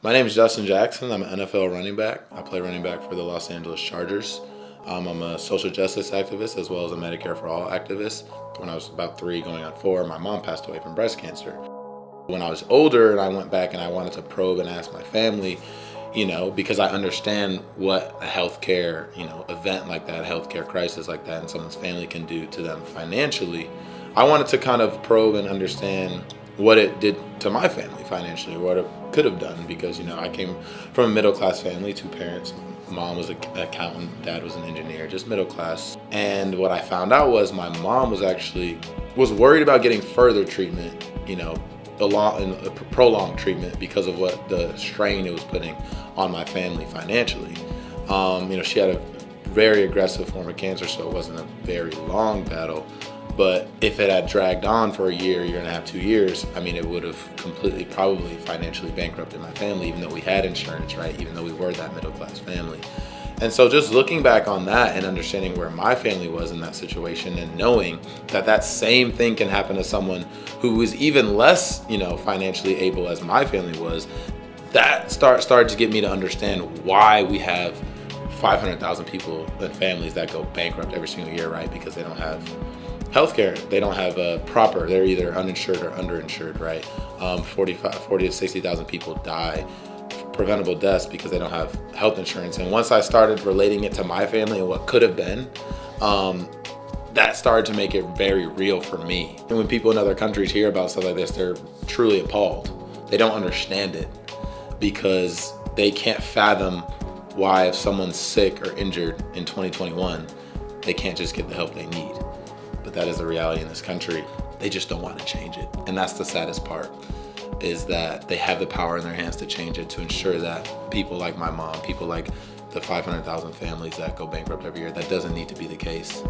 My name is Justin Jackson. I'm an NFL running back. I play running back for the Los Angeles Chargers. I'm a social justice activist as well as a Medicare for All activist. When I was about 3 going on 4, my mom passed away from breast cancer. When I was older and I went back and I wanted to probe and ask my family, because I understand what a healthcare, event like that, a healthcare crisis like that, and someone's family can do to them financially, I wanted to kind of probe and understand what it did to my family financially, what it could have done, because I came from a middle-class family, 2 parents. Mom was an accountant, dad was an engineer, just middle class. And what I found out was my mom was worried about getting further treatment, a prolonged treatment, because of what the strain it was putting on my family financially. She had a very aggressive form of cancer, so it wasn't a very long battle. But if it had dragged on for a year and a half, 2 years, it would have completely, probably financially bankrupted my family, even though we had insurance, right? Even though we were that middle-class family. And so just looking back on that and understanding where my family was in that situation, and knowing that that same thing can happen to someone who is even less, financially able as my family was, that started to get me to understand why we have 500,000 people and families that go bankrupt every single year, right? Because they don't have healthcare, they don't have they're either uninsured or underinsured, right? 40 to 60,000 people die, preventable deaths, because they don't have health insurance. And once I started relating it to my family and what could have been, that started to make it very real for me. And when people in other countries hear about stuff like this, they're truly appalled. They don't understand it, because they can't fathom why, if someone's sick or injured in 2021, they can't just get the help they need. But that is the reality in this country. They just don't want to change it. And that's the saddest part, is that they have the power in their hands to change it, to ensure that people like my mom, people like the 500,000 families that go bankrupt every year, that doesn't need to be the case.